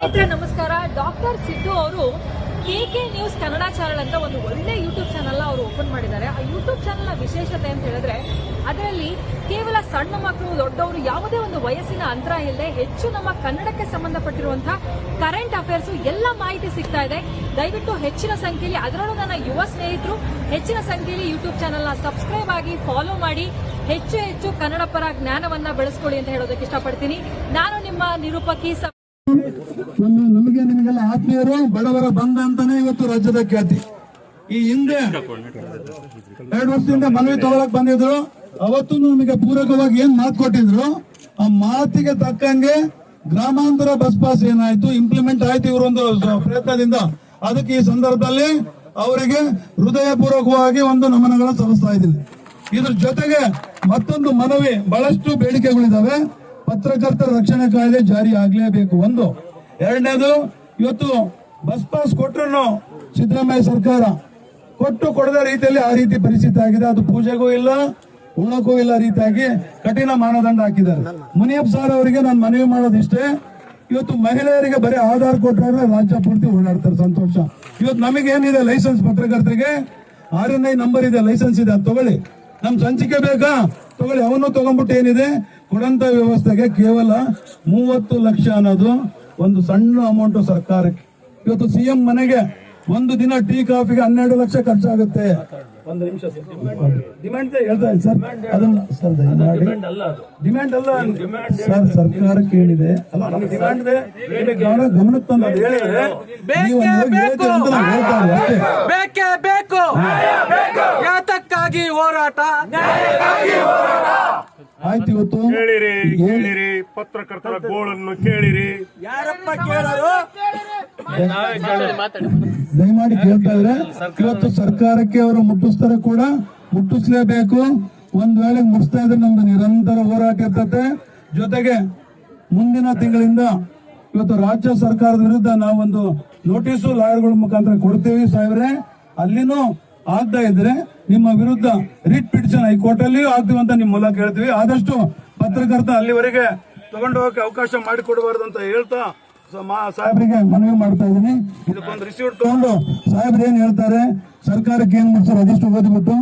ನಮಸ್ಕಾರ. ಡಾಕ್ಟರ್ ಸಿದ್ದು ಅವರು KK news Kannada channel ಅಂತ ಒಂದು ಒಳ್ಳೆ ಯೂಟ್ಯೂಬ್ ಚಾನೆಲ್ ಅವರು ಓಪನ್ ಮಾಡಿದ್ದಾರೆ. ಆ ಯೂಟ್ಯೂಬ್ ಚಾನೆಲ್ ನ ವಿಶೇಷತೆ ಅಂತ ಹೇಳಿದ್ರೆ ಅದರಲ್ಲಿ ಕೇವಲ ಸಣ್ಣ ಮಕ್ಕಳು ದೊಡ್ಡವರು ಯಾವುದೇ ಒಂದು ವಯಸ್ಸಿನ ಅಂತರ ಇಲ್ಲದೆ ಹೆಚ್ಚು ನಮ್ಮ ಕನ್ನಡಕ್ಕೆ ಸಂಬಂಧಪಟ್ಟಿರುವಂತಹ ಕರೆಂಟ್ ಅಫೇರ್ಸ್ ಎಲ್ಲ ಮಾಹಿತಿ ಸಿಗ್ತಾ ಇದೆ. ದಯವಿಟ್ಟು ಹೆಚ್ಚಿನ ಸಂಖ್ಯೆಯಲ್ಲಿ, ಅದರಲ್ಲೂ ನನ್ನ ಯುವ ಸ್ನೇಹಿತರು ಹೆಚ್ಚಿನ ಸಂಖ್ಯೆಯಲ್ಲಿ ಯೂಟ್ಯೂಬ್ ಚಾನೆಲ್ ನ ಸಬ್ಸ್ಕ್ರೈಬ್ ಆಗಿ ಫಾಲೋ ಮಾಡಿ ಹೆಚ್ಚು ಕನ್ನಡ ಪರ ಜ್ಞಾನವನ್ನ ಬೆಳೆಸ್ಕೊಳ್ಳಿ ಅಂತ ಹೇಳೋದಕ್ಕೆ ಇಷ್ಟಪಡ್ತೀನಿ. ನಾನು ನಿಮ್ಮ ನಿರೂಪಕಿ. ನಮಗೆ ನಿಮಗೆಲ್ಲ ಆತ್ಮೀಯರು, ಬಡವರ ಬಂದ ಅಂತಾನೆ ಇವತ್ತು ರಾಜ್ಯದ ಖ್ಯಾತಿ. ಈ ಹಿಂದೆ 2 ವರ್ಷದಿಂದ ಮನವಿ ತಗೊಳಕ್ ಬಂದಿದ್ರು. ಅವತ್ತು ನಮಗೆ ಪೂರಕವಾಗಿ ಏನ್ ಮಾತು ಕೊಟ್ಟಿದ್ರು, ಆ ಮಾತಿಗೆ ತಕ್ಕಂಗೆ ಗ್ರಾಮಾಂತರ ಬಸ್ ಪಾಸ್ ಏನಾಯ್ತು, ಇಂಪ್ಲಿಮೆಂಟ್ ಆಯ್ತು ಇವರೊಂದು ಪ್ರಯತ್ನದಿಂದ. ಅದಕ್ಕೆ ಈ ಸಂದರ್ಭದಲ್ಲಿ ಅವರಿಗೆ ಹೃದಯ ಪೂರ್ವಕವಾಗಿ ಒಂದು ನಮನಗಳನ್ನು ಸಲ್ಲಿಸ್ತಾ ಇದ್ದೀನಿ. ಇದ್ರ ಜೊತೆಗೆ ಮತ್ತೊಂದು ಮನವಿ, ಬಹಳಷ್ಟು ಬೇಡಿಕೆಗಳಿದಾವೆ. ಪತ್ರಕರ್ತರ ರಕ್ಷಣೆ ಕಾಯ್ದೆ ಜಾರಿ ಆಗ್ಲೇಬೇಕು ಒಂದು. ಎರಡನೇದು, ಇವತ್ತು ಬಸ್ ಪಾಸ್ ಕೊಟ್ಟರು ಸಿದ್ದರಾಮಯ್ಯ ಸರ್ಕಾರ ಕೊಡದ ರೀತಿಯಲ್ಲಿ ಆ ರೀತಿ ಪರಿಸ್ಥಿತಿ ಆಗಿದೆ. ಅದು ಪೂಜೆಗೂ ಇಲ್ಲ, ಉಣಕ್ಕೂ ಇಲ್ಲ ರೀತಿಯಾಗಿ ಕಠಿಣ ಮಾನದಂಡ ಹಾಕಿದ್ದಾರೆ. ಮುನಿಯಪ್ಪ ಸರ್ ಅವರಿಗೆ ನಾನು ಮನವಿ ಮಾಡೋದಿಷ್ಟೇ, ಇವತ್ತು ಮಹಿಳೆಯರಿಗೆ ಬರೀ ಆಧಾರ್ ಕೊಟ್ಟರೆ ರಾಜ್ಯ ಪೂರ್ತಿ ಓಡಾಡ್ತಾರೆ, ಸಂತೋಷ. ಇವತ್ತು ನಮಗೇನಿದೆ ಲೈಸೆನ್ಸ್, ಪತ್ರಕರ್ತರಿಗೆ RNI ನಂಬರ್ ಇದೆ, ಲೈಸೆನ್ಸ್ ಇದೆ, ಅದು ತಗೊಳ್ಳಿ. ನಮ್ ಸಂಚಿಕೆ ಬೇಕಾ ತಗೊಳ್ಳಿ, ಅವನು ತಗೊಂಡ್ಬಿಟ್ಟು ಏನಿದೆ ಕೊಡಂತ ವ್ಯವಸ್ಥೆಗೆ ಕೇವಲ 30 ಲಕ್ಷ ಅನ್ನೋದು ಒಂದು ಸಣ್ಣ ಅಮೌಂಟ್ ಸರ್ಕಾರಕ್ಕೆ. ಇವತ್ತು CM ಮನೆಗೆ ಒಂದು ದಿನ ಟೀ ಕಾಫಿಗೆ 12 ಲಕ್ಷ ಖರ್ಚಾಗುತ್ತೆ. ಒಂದು ನಿಮಿಷ ಡಿಮ್ಯಾಂಡ್ ಹೇಳ್ತಾ ಇದ್ದೀನಿ ಸರ್, ಅದನ್ನ ಸರ್ ಡಿಮ್ಯಾಂಡ್ ಅಲ್ಲ ಸರ್, ಸರ್ಕಾರಕ್ಕೆ ಏನಿದೆ ಗಮನಕ್ಕೆ ತಂದು ಅದು ಹೇಳಿದ್ರೆ ನೀವು ಹೇಳ್ತೀರ ಅಂತ ನಾನು ಹೇಳ್ತಾ ಇದ್ದೀನಿ ಅಷ್ಟೇ. ಬೇಕೇ ಬೇಕು, ಯಾತಕ್ಕಾಗಿ ಹೋರಾಟ. ಆಯ್ತು, ಇವತ್ತು ಕೇಳಿರಿ ಪತ್ರಕರ್ತರ ಗೋಳನ್ನು ಕೇಳಿರಿ. ಯಾರಪ್ಪ ಕೇಳರು? ದಯಮಾಡಿ ಕೇಳ್ತಾ ಇದ್ರೆ ಇವತ್ತು ಸರ್ಕಾರಕ್ಕೆ ಅವರು ಮುಟ್ಟಿಸ್ತಾರೆ ಕೂಡ, ಮುಟ್ಟಿಸ್ಲೇಬೇಕು. ಒಂದ್ ವೇಳೆ ಮುಟ್ಟಿಸ್ತಾ ಇದ್ರೆ ನಮ್ದು ನಿರಂತರ ಹೋರಾಟ ಇರ್ತದೆ. ಜೊತೆಗೆ ಮುಂದಿನ ತಿಂಗಳಿಂದ ಇವತ್ತು ರಾಜ್ಯ ಸರ್ಕಾರದ ವಿರುದ್ಧ ನಾವೊಂದು ನೋಟಿಸು ಲಾಯರ್ಗಳ ಮುಖಾಂತರ ಕೊಡ್ತೀವಿ ಸಾಹೇಬ್ರೆ. ಅಲ್ಲಿನೂ ಆಗ್ತಾ ಇದ್ರೆ ನಿಮ್ಮ ವಿರುದ್ಧ ರಿಟ್ ಪಿಟಿಷನ್ ಹೈಕೋರ್ಟ್ ಅಲ್ಲಿಯೂ ಆಗ್ತೀವಿ ಅಂತ ನಿಮ್ಮ ಮೂಲಕ ಹೇಳ್ತೀವಿ. ಆದಷ್ಟು ಪತ್ರಕರ್ತ ಅಲ್ಲಿವರೆಗೆ ತಗೊಂಡು ಹೋಗಕ್ಕೆ ಅವಕಾಶ ಮಾಡಿಕೊಡಬಾರ್ದು ಅಂತ ಹೇಳ್ತಾ ಸಾಹೇಬ್ರಿಗೆ ಮನವಿ ಮಾಡ್ತಾ ಇದ್ದೀನಿ. ಇದಕ್ಕೊಂದು ರಿಸೀವ್ಟ್ ತಗೊಂಡು ಸಾಹೇಬ್ರು ಏನ್ ಹೇಳ್ತಾರೆ, ಸರ್ಕಾರಕ್ಕೆ ಏನ್ ಮಾಡ್ತಾರೆ ಅದಿಷ್ಟು ಓದಿಬಿಟ್ಟು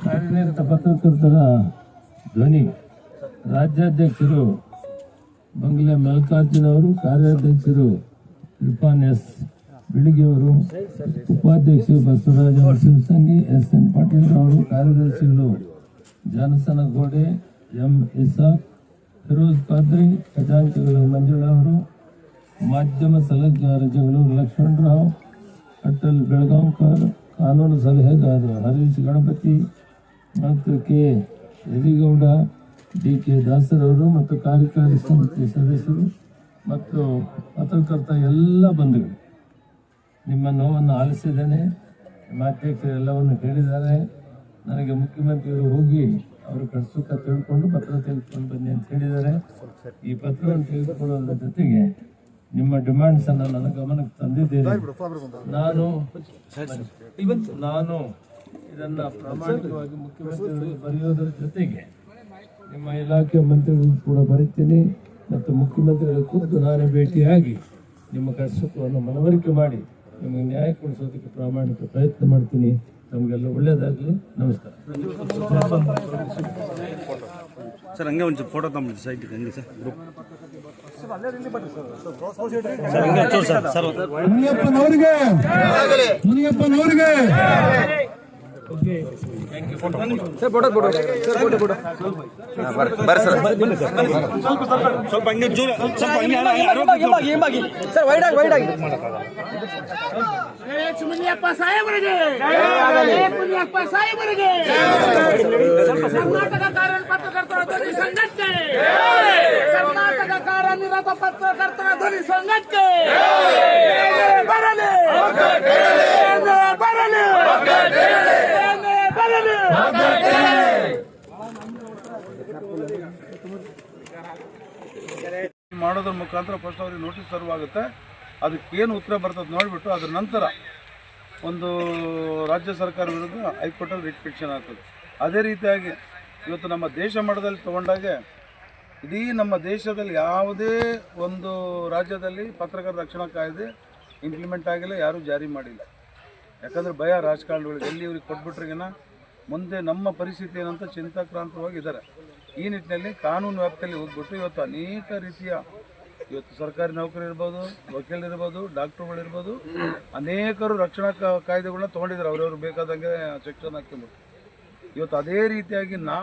ಕಾರ್ಯನಿರತ ಪತ್ರಕರ್ತರ ಧ್ವನಿ ರಾಜ್ಯಾಧ್ಯಕ್ಷರು ಬಂಗ್ಲೆ ಮಲ್ಲಿಕಾರ್ಜುನ ಅವರು, ಕಾರ್ಯಾಧ್ಯಕ್ಷರು ಇರ್ಫಾನ್ ಎಸ್ ಬಿಳಿಗಿಯವರು, ಉಪಾಧ್ಯಕ್ಷರು ಬಸವರಾಜ ಶಿವಸಂಗಿ, SN ಪಾಟೀಲ್ ಅವರು, ಕಾರ್ಯದರ್ಶಿಗಳು ಜಾನಸನ ಗೋಡೆ, M ಇಸಾಕ್, ಫಿರೋಜ್ ಖಾದ್ರಿ, ಖಜಾಂಚಿಗಳು ಮಂಜುಳಾ ಅವರು, ಮಾಧ್ಯಮ ಸಲಹೆಗಾರಗಳು ಲಕ್ಷ್ಮಣರಾವ್, ಅಟಲ್ ಬೆಳಗಾಂಕರ್, ಕಾನೂನು ಸಲಹೆಗಾರರು ಹರೀಶ್ ಗಣಪತಿ ಮತ್ತು K ಯದಿಗೌಡ, DK ದಾಸರವರು ಮತ್ತು ಕಾರ್ಯಕಾರಿ ಸಮಿತಿ ಸದಸ್ಯರು ಮತ್ತು ಪತ್ರಕರ್ತ ಎಲ್ಲ ಬಂಧುಗಳು, ನಿಮ್ಮ ನೋವನ್ನು ಆಲಿಸಿದ್ದೇನೆ. ನಿಮ್ಮ ಅಧ್ಯಕ್ಷರು ಎಲ್ಲವನ್ನು ಹೇಳಿದ್ದಾರೆ. ನನಗೆ ಮುಖ್ಯಮಂತ್ರಿಗಳು ಹೋಗಿ ಅವರು ಸುಖ ತಿಳ್ಕೊಂಡು ಪತ್ರ ತೆಗೆದುಕೊಂಡು ಬನ್ನಿ ಅಂತ ಹೇಳಿದ್ದಾರೆ. ಈ ಪತ್ರವನ್ನು ತೆಗೆದುಕೊಳ್ಳೋದ್ರ ಜೊತೆಗೆ ನಿಮ್ಮ ಡಿಮ್ಯಾಂಡ್ಸ್ ಅನ್ನು ನನ್ನ ಗಮನಕ್ಕೆ ತಂದಿದ್ದೇನೆ. ನಾನು ಇದನ್ನು ಪ್ರಾಮಾಣಿಕವಾಗಿ ಮುಖ್ಯಮಂತ್ರಿಗಳಿಗೆ ಬರೆಯೋದರ ಜೊತೆಗೆ ನಿಮ್ಮ ಇಲಾಖೆ ಮಂತ್ರಿಗಳಿಗೂ ಕೂಡ ಬರೀತೀನಿ ಮತ್ತು ಮುಖ್ಯಮಂತ್ರಿಗಳ ಖುದ್ದು ನಾನೇ ಭೇಟಿಯಾಗಿ ನಿಮ್ಮ ಕಷ್ಟವನ್ನು ಮನವರಿಕೆ ಮಾಡಿ ನಿಮಗೆ ನ್ಯಾಯ ಕೊಡಿಸೋದಕ್ಕೆ ಪ್ರಾಮಾಣಿಕ ಪ್ರಯತ್ನ ಮಾಡ್ತೀನಿ. ನಮಗೆಲ್ಲ ಒಳ್ಳೇದಾಗಲಿ. ನಮಸ್ಕಾರ ಸರ್. ಹಂಗೆ ಒಂದು ಫೋಟೋ ತಮ್ಮ ಸೈಟ್ ಹಂಗೆ ಸರ್. ಮುನಿಯಪ್ಪನವ್ರಿಗೆ ಸ್ವಲ್ಪ ಹಂಗೆ ಮುನಿಯಪ್ಪ ಸಾಹೇಬರಿಗೆ, ಮುನಿಯಪ್ಪ ಸಾಹೇಬರಿಗೆ, ಕರ್ನಾಟಕ ಕಾರ್ಯ ಪತ್ರಕರ್ತರ ಧ್ವನಿ ಸಂಘಕ್ಕೆ, ಕರ್ನಾಟಕ ಕಾರ್ಯನಿರತ ಪತ್ರಕರ್ತರ ಧ್ವನಿ ಸಂಘಕ್ಕೆ ಬರಲಿ, ಬರಲಿ, ಬರಲಿ. ಮಾಡೋದ್ರ ಮುಖಾಂತರ ಫಸ್ಟ್ ಅವ್ರಿಗೆ ನೋಟಿಸ್ ಸರ್ವಾಗುತ್ತೆ. ಅದಕ್ಕೇನು ಉತ್ತರ ಬರ್ತದೆ ನೋಡಿಬಿಟ್ಟು ಅದ್ರ ನಂತರ ಒಂದು ರಾಜ್ಯ ಸರ್ಕಾರ ವಿರುದ್ಧ ಹೈಕೋರ್ಟಲ್ಲಿ ರಿಟ್ ಪಿಟಿಷನ್ ಆಗ್ತದೆ. ಅದೇ ರೀತಿಯಾಗಿ ಇವತ್ತು ನಮ್ಮ ದೇಶ ಮಟ್ಟದಲ್ಲಿ ತಗೊಂಡಾಗೆ ಇಡೀ ನಮ್ಮ ದೇಶದಲ್ಲಿ ಯಾವುದೇ ಒಂದು ರಾಜ್ಯದಲ್ಲಿ ಪತ್ರಕರ್ತರ ರಕ್ಷಣಾ ಕಾಯ್ದೆ ಇಂಪ್ಲಿಮೆಂಟ್ ಆಗಿಲ್ಲ, ಯಾರೂ ಜಾರಿ ಮಾಡಿಲ್ಲ. ಯಾಕಂದರೆ ಭಯ ರಾಜಕಾರಣಿಗಳಿಗೆ, ಎಲ್ಲಿ ಇವ್ರಿಗೆ ಕೊಟ್ಬಿಟ್ರಿಗಿನ ಮುಂದೆ ನಮ್ಮ ಪರಿಸ್ಥಿತಿ ಏನಂತ ಚಿಂತಾಕ್ರಾಂತವಾಗಿದ್ದಾರೆ. ಈ ನಿಟ್ಟಿನಲ್ಲಿ ಕಾನೂನು ವ್ಯಾಪ್ತಿಯಲ್ಲಿ ಹೋಗ್ಬಿಟ್ಟು ಇವತ್ತು ಅನೇಕ ರೀತಿಯ ಇವತ್ತು ಸರ್ಕಾರಿ ನೌಕರಿ ಇರ್ಬೋದು, ವಕೀಲರಿರ್ಬೋದು, ಡಾಕ್ಟ್ರುಗಳಿರ್ಬೋದು, ಅನೇಕರು ರಕ್ಷಣಾ ಕಾಯ್ದೆಗಳನ್ನ ತೊಗೊಂಡಿದ್ದಾರೆ. ಅವರವ್ರು ಬೇಕಾದಂಗೆ ಸೆಕ್ಷನ್ ಹಾಕಿಬಿಟ್ಟು ಇವತ್ತು ಅದೇ ರೀತಿಯಾಗಿ ನಾವು